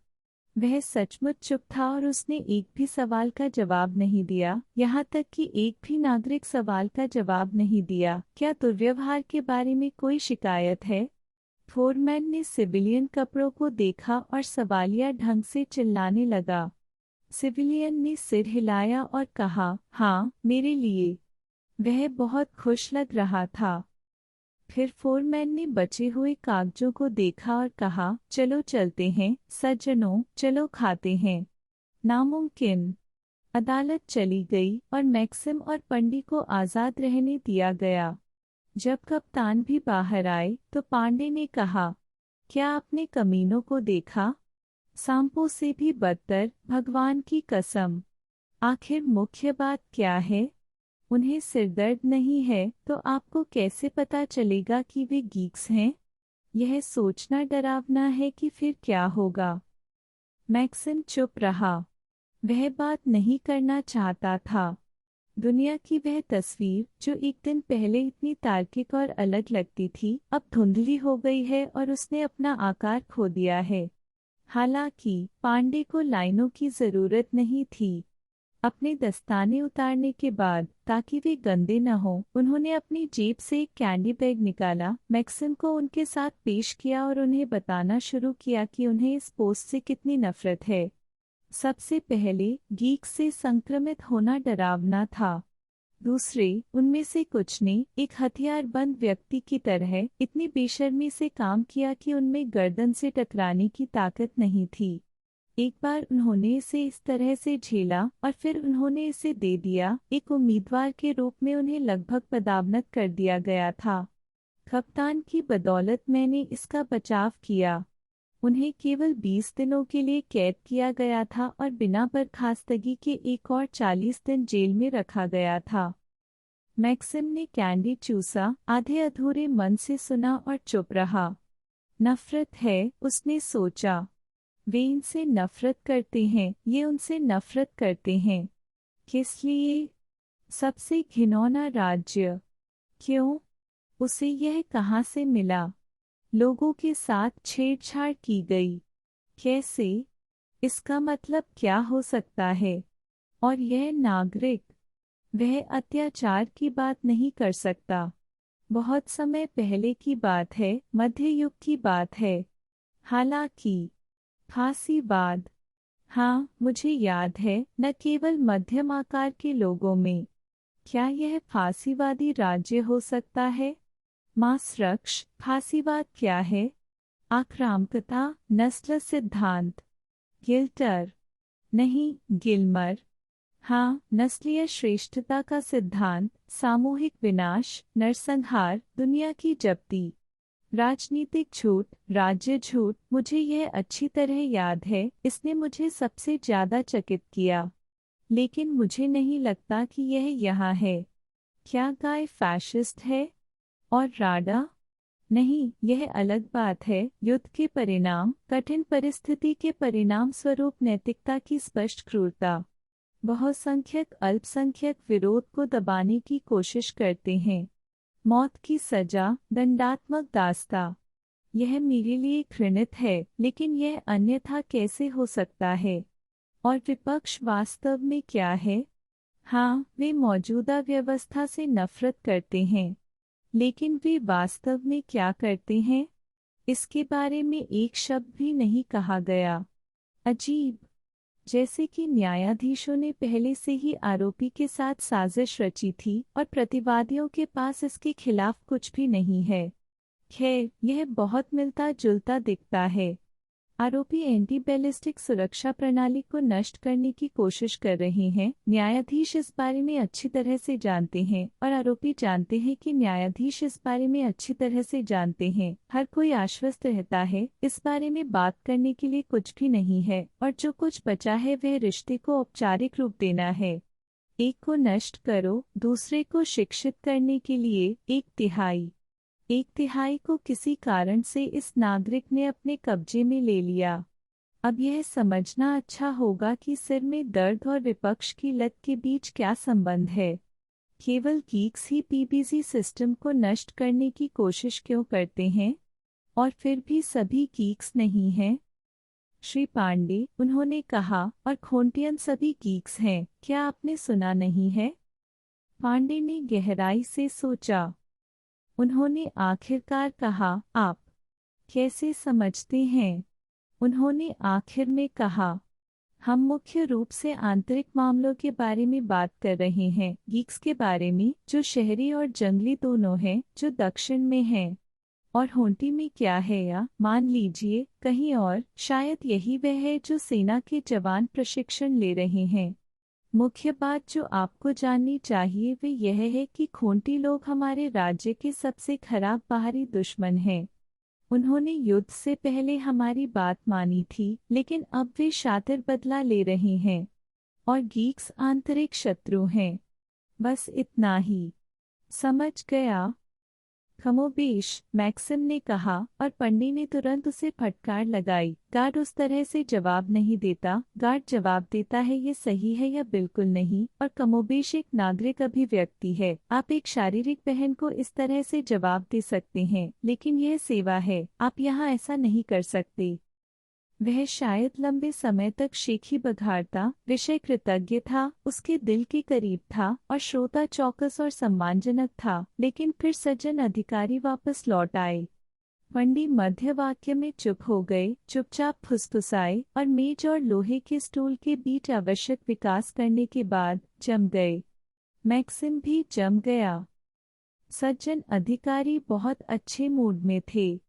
वह सचमुच चुप था और उसने एक भी सवाल का जवाब नहीं दिया, यहाँ तक कि एक भी नागरिक सवाल का जवाब नहीं दिया। क्या दुर्व्यवहार के बारे में कोई शिकायत है? फोरमैन ने सिविलियन कपड़ों को देखा और सवालिया ढंग से चिल्लाने लगा। सिविलियन ने सिर हिलाया और कहा, हाँ, मेरे लिए। वह बहुत खुश लग रहा था। फिर फोरमैन ने बचे हुए कागजों को देखा और कहा, चलो चलते हैं सज्जनों, चलो खाते हैं। नामुमकिन। अदालत चली गई और मैक्सिम और पंडी को आज़ाद रहने दिया गया। जब कप्तान भी बाहर आए तो पांडे ने कहा, क्या आपने कमीनों को देखा? सांपों से भी बदतर, भगवान की कसम। आखिर मुख्य बात क्या है? उन्हें सिरदर्द नहीं है तो आपको कैसे पता चलेगा कि वे गीक्स हैं? यह सोचना डरावना है कि फिर क्या होगा। मैक्सिम चुप रहा। वह बात नहीं करना चाहता था। दुनिया की वह तस्वीर जो एक दिन पहले इतनी तार्किक और अलग लगती थी, अब धुंधली हो गई है और उसने अपना आकार खो दिया है। हालांकि पांडे को लाइनों की जरूरत नहीं थी। अपने दस्ताने उतारने के बाद, ताकि वे गंदे न हों, उन्होंने अपनी जेब से एक कैंडी बैग निकाला, मैक्सिम को उनके साथ पेश किया और उन्हें बताना शुरू किया कि उन्हें इस पोस्ट से कितनी नफरत है। सबसे पहले, गीक से संक्रमित होना डरावना था। दूसरे, उनमें से कुछ ने एक हथियारबंद व्यक्ति की तरह इतनी बेशर्मी से काम किया कि उनमें गर्दन से टकराने की ताकत नहीं थी। एक बार उन्होंने इसे इस तरह से झेला और फिर उन्होंने इसे दे दिया। एक उम्मीदवार के रूप में उन्हें लगभग पदावनत कर दिया गया था। कप्तान की बदौलत मैंने इसका बचाव किया। उन्हें केवल 20 दिनों के लिए कैद किया गया था और बिना बर्खास्तगी के एक और 40 दिन जेल में रखा गया था। मैक्सिम ने कैंडी चूसा, आधे अधूरे मन से सुना और चुप रहा। नफरत है, उसने सोचा। वे इनसे नफरत करते हैं, ये उनसे नफरत करते हैं। किस लिए? सबसे घिनौना राज्य। क्यों? उसे यह कहाँ से मिला? लोगों के साथ छेड़छाड़ की गई। कैसे? इसका मतलब क्या हो सकता है? और यह नागरिक? वह अत्याचार की बात नहीं कर सकता। बहुत समय पहले की बात है, मध्य युग की बात है। हालांकि फांसीवाद। हाँ, मुझे याद है, न केवल मध्यम आकार के लोगों में। क्या यह फांसीवादी राज्य हो सकता है? मांसरक्ष। फांसीवाद क्या है? आक्रामकता, नस्ल सिद्धांत। गिल्टर। नहीं, गिलमर। हाँ, नस्लीय श्रेष्ठता का सिद्धांत, सामूहिक विनाश, नरसंहार, दुनिया की जब्ती। राजनीतिक झूठ, राज्य झूठ। मुझे यह अच्छी तरह याद है, इसने मुझे सबसे ज्यादा चकित किया। लेकिन मुझे नहीं लगता कि यह यहाँ है। क्या गाय फैशिस्ट है? और राडा? नहीं, यह अलग बात है। युद्ध के परिणाम, कठिन परिस्थिति के परिणाम स्वरूप नैतिकता की स्पष्ट क्रूरता। बहुसंख्यक अल्पसंख्यक विरोध को दबाने की कोशिश करते हैं। मौत की सजा, दंडात्मक दास्ता। यह मेरे लिए घृणित है, लेकिन यह अन्यथा कैसे हो सकता है? और विपक्ष वास्तव में क्या है? हाँ, वे मौजूदा व्यवस्था से नफरत करते हैं। लेकिन वे वास्तव में क्या करते हैं? इसके बारे में एक शब्द भी नहीं कहा गया। अजीब। जैसे कि न्यायाधीशों ने पहले से ही आरोपी के साथ साजिश रची थी और प्रतिवादियों के पास इसके खिलाफ कुछ भी नहीं है। खैर, यह बहुत मिलता जुलता दिखता है। आरोपी एंटी बैलिस्टिक सुरक्षा प्रणाली को नष्ट करने की कोशिश कर रहे हैं। न्यायाधीश इस बारे में अच्छी तरह से जानते हैं और आरोपी जानते हैं कि न्यायाधीश इस बारे में अच्छी तरह से जानते हैं। हर कोई आश्वस्त रहता है, इस बारे में बात करने के लिए कुछ भी नहीं है और जो कुछ बचा है वह रिश्ते को औपचारिक रूप देना है। एक को नष्ट करो, दूसरे को शिक्षित करने के लिए 1/3 को किसी कारण से इस नागरिक ने अपने कब्जे में ले लिया। अब यह समझना अच्छा होगा कि सिर में दर्द और विपक्ष की लत के बीच क्या संबंध है। केवल गीक्स ही पीबीजी सिस्टम को नष्ट करने की कोशिश क्यों करते हैं, और फिर भी सभी गीक्स नहीं हैं? श्री पांडे, उन्होंने कहा, और खोंटियन सभी गीक्स हैं, क्या आपने सुना नहीं है? पांडे ने गहराई से सोचा। उन्होंने आखिरकार कहा, आप कैसे समझते हैं? उन्होंने आखिर में कहा, हम मुख्य रूप से आंतरिक मामलों के बारे में बात कर रहे हैं, गीक्स के बारे में, जो शहरी और जंगली दोनों हैं, जो दक्षिण में हैं। और होंटी में क्या है, या मान लीजिए कहीं और, शायद यही वह है जो सेना के जवान प्रशिक्षण ले रहे हैं। मुख्य बात जो आपको जाननी चाहिए वह यह है कि खोंटी लोग हमारे राज्य के सबसे खराब बाहरी दुश्मन हैं। उन्होंने युद्ध से पहले हमारी बात मानी थी, लेकिन अब वे शातिर बदला ले रहे हैं। और गीक्स आंतरिक शत्रु हैं। बस इतना ही। समझ गया? कमोबेश, मैक्सिम ने कहा, और पंडी ने तुरंत उसे फटकार लगाई। गार्ड उस तरह से जवाब नहीं देता। गार्ड जवाब देता है, ये सही है या बिल्कुल नहीं। और कमोबेश एक नागरिक अभिव्यक्ति है। आप एक शारीरिक बहन को इस तरह से जवाब दे सकते हैं, लेकिन यह सेवा है, आप यहाँ ऐसा नहीं कर सकते। वह शायद लंबे समय तक शेखी बघाड़ता, विषय कृतज्ञ था, उसके दिल के करीब था, और श्रोता चौकस और सम्मानजनक था। लेकिन फिर सज्जन अधिकारी वापस लौट आए। पंडी मध्य वाक्य में चुप हो गए, चुपचाप फुसफुसाए, और मेज और लोहे के स्टूल के बीच आवश्यक विकास करने के बाद जम गए। मैक्सिम भी जम गया। सज्जन अधिकारी बहुत अच्छे मूड में थे।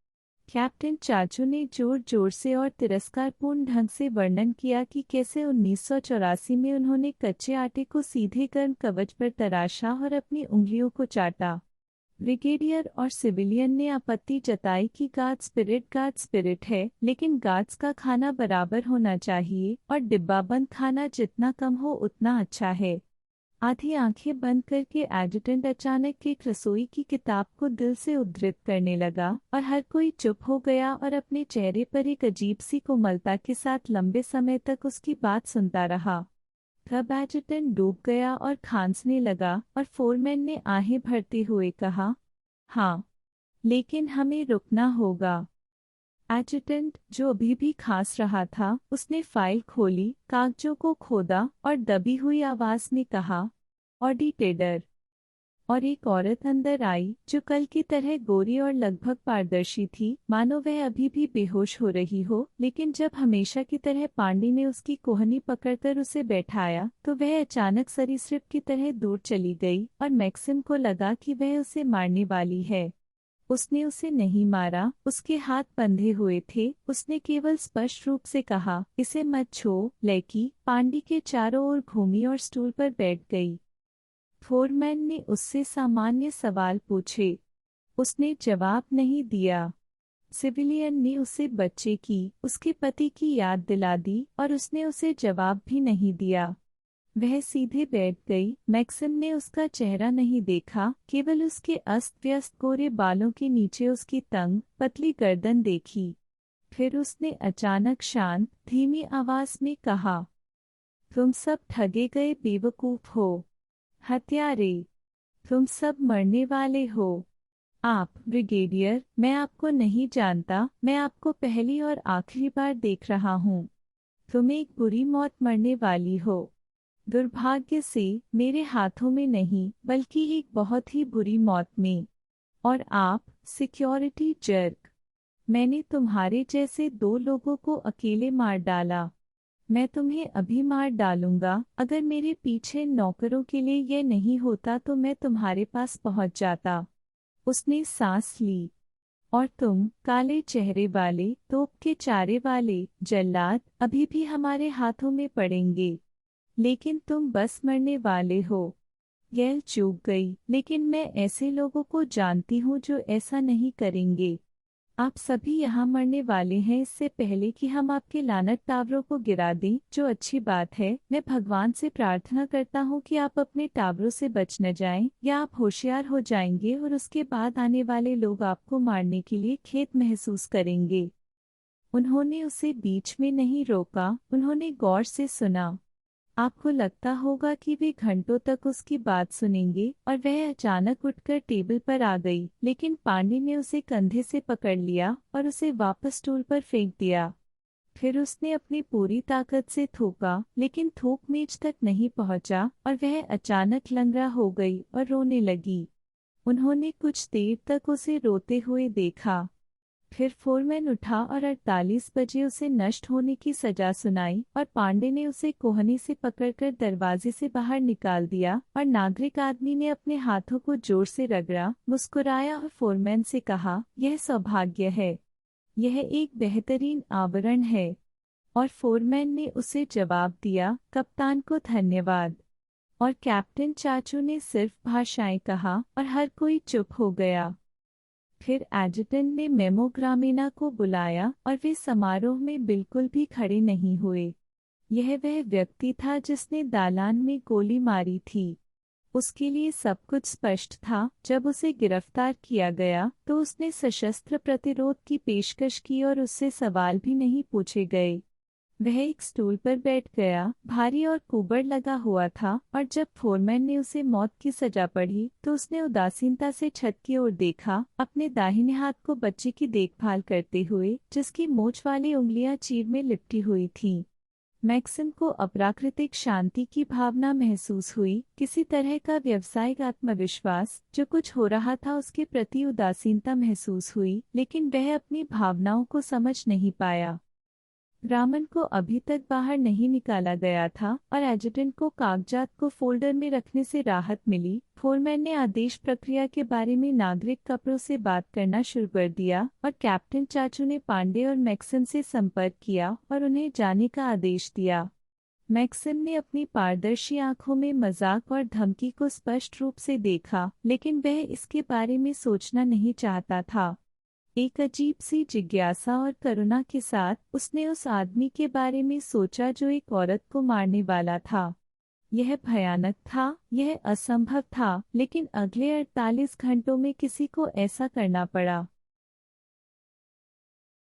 कैप्टन चाचू ने जोर जोर से और तिरस्कारपूर्ण ढंग से वर्णन किया कि कैसे 1984 में उन्होंने कच्चे आटे को सीधे गर्म कवच पर तराशा और अपनी उंगलियों को चाटा। ब्रिगेडियर और सिविलियन ने आपत्ति जताई कि गार्ड स्पिरिट है, लेकिन गार्ड्स का खाना बराबर होना चाहिए, और डिब्बाबंद खाना जितना कम हो उतना अच्छा है। आधी आंखें बंद करके एडजुटेंट अचानक एक रसोई की किताब को दिल से उद्धृत करने लगा, और हर कोई चुप हो गया और अपने चेहरे पर एक अजीब सी कोमलता के साथ लंबे समय तक उसकी बात सुनता रहा। तब एडजुटेंट डूब गया और खांसने लगा, और फोरमैन ने आहें भरते हुए कहा, हाँ, लेकिन हमें रुकना होगा। एडजुटेंट, जो अभी भी खांस रहा था, उसने फाइल खोली, कागजों को खोदा और दबी हुई आवाज में कहा, ऑडिटेटर। और एक औरत अंदर आई, जो कल की तरह गोरी और लगभग पारदर्शी थी, मानो वह अभी भी बेहोश हो रही हो। लेकिन जब हमेशा की तरह पांडे ने उसकी कोहनी पकड़कर उसे बैठाया, तो वह अचानक सरीसृप की तरह दूर चली गई, और मैक्सिम को लगा कि वह उसे मारने वाली है। उसने उसे नहीं मारा, उसके हाथ बंधे हुए थे। उसने केवल स्पष्ट रूप से कहा, इसे मत छू, लड़की। पांडे के चारों ओर घूमी और स्टूल पर बैठ गई। फोरमैन ने उससे सामान्य सवाल पूछे। उसने जवाब नहीं दिया। सिविलियन ने उसे बच्चे की, उसके पति की याद दिला दी, और उसने उसे जवाब भी नहीं दिया। वह सीधे बैठ गई। मैक्सिम ने उसका चेहरा नहीं देखा, केवल उसके अस्त व्यस्त गोरे बालों के नीचे उसकी तंग, पतली गर्दन देखी। फिर उसने अचानक शांत, धीमी आवाज में कहा, तुम सब ठगे गए बेवकूफ हो, हत्यारे। तुम सब मरने वाले हो। आप, ब्रिगेडियर, मैं आपको नहीं जानता, मैं आपको पहली और आखिरी बार देख रहा हूँ। तुम एक बुरी मौत मरने वाली हो। दुर्भाग्य से मेरे हाथों में नहीं, बल्कि एक बहुत ही बुरी मौत में। और आप, सिक्योरिटी जर्क, मैंने तुम्हारे जैसे 2 लोगों को अकेले मार डाला। मैं तुम्हें अभी मार डालूंगा। अगर मेरे पीछे नौकरों के लिए यह नहीं होता तो मैं तुम्हारे पास पहुंच जाता। उसने सांस ली। और तुम काले चेहरे वाले तोप के चारे वाले जल्लाद अभी भी हमारे हाथों में पड़ेंगे, लेकिन तुम बस मरने वाले हो। गैल चूक गई, लेकिन मैं ऐसे लोगों को जानती हूँ जो ऐसा नहीं करेंगे। आप सभी यहाँ मरने वाले हैं इससे पहले कि हम आपके लानत टावरों को गिरा दें, जो अच्छी बात है। मैं भगवान से प्रार्थना करता हूँ कि आप अपने टावरों से बच न जाएं, या आप होशियार हो जाएंगे और उसके बाद आने वाले लोग आपको मारने के लिए खेद महसूस करेंगे। उन्होंने उसे बीच में नहीं रोका, उन्होंने गौर से सुना। आपको लगता होगा कि वे घंटों तक उसकी बात सुनेंगे, और वह अचानक उठकर टेबल पर आ गई, लेकिन पांडे ने उसे कंधे से पकड़ लिया और उसे वापस स्टूल पर फेंक दिया। फिर उसने अपनी पूरी ताकत से थूका, लेकिन थूक मेज तक नहीं पहुंचा और वह अचानक लंगड़ा हो गई और रोने लगी। उन्होंने कुछ देर तक उसे रोते हुए देखा। फिर फोरमैन उठा और 48 बजे उसे नष्ट होने की सजा सुनाई, और पांडे ने उसे कोहनी से पकड़कर दरवाजे से बाहर निकाल दिया, और नागरिक आदमी ने अपने हाथों को जोर से रगड़ा, मुस्कुराया और फोरमैन से कहा, यह सौभाग्य है, यह एक बेहतरीन आवरण है। और फोरमैन ने उसे जवाब दिया, कप्तान को धन्यवाद। और कैप्टन चाचू ने सिर्फ भाषाएं कहा और हर कोई चुप हो गया। फिर एडजुटेंट ने मेमो ग्रामीना को बुलाया और वे समारोह में बिल्कुल भी खड़े नहीं हुए। यह वह व्यक्ति था जिसने दालान में गोली मारी थी। उसके लिए सब कुछ स्पष्ट था। जब उसे गिरफ्तार किया गया तो उसने सशस्त्र प्रतिरोध की पेशकश की और उससे सवाल भी नहीं पूछे गए। वह एक स्टूल पर बैठ गया, भारी और कुबड़ लगा हुआ था, और जब फोरमैन ने उसे मौत की सजा पढ़ी तो उसने उदासीनता से छत की ओर देखा, अपने दाहिने हाथ को बच्चे की देखभाल करते हुए जिसकी मोच वाली उंगलियां चीर में लिपटी हुई थीं। मैक्सिम को अप्राकृतिक शांति की भावना महसूस हुई, किसी तरह का व्यावसायिक आत्मविश्वास। जो कुछ हो रहा था उसके प्रति उदासीनता महसूस हुई, लेकिन वह अपनी भावनाओं को समझ नहीं पाया। रामन को अभी तक बाहर नहीं निकाला गया था और एडजुटेंट को कागजात को फोल्डर में रखने से राहत मिली। फोरमैन ने आदेश प्रक्रिया के बारे में नागरिक कपड़ों से बात करना शुरू कर दिया, और कैप्टन चाचू ने पांडे और मैक्सिम से संपर्क किया और उन्हें जाने का आदेश दिया। मैक्सिम ने अपनी पारदर्शी आंखों में मजाक और धमकी को स्पष्ट रूप से देखा, लेकिन वह इसके बारे में सोचना नहीं चाहता था। एक अजीब सी जिज्ञासा और करुणा के साथ उसने उस आदमी के बारे में सोचा जो एक औरत को मारने वाला था। यह भयानक था, यह असंभव था, लेकिन अगले 48 घंटों में किसी को ऐसा करना पड़ा।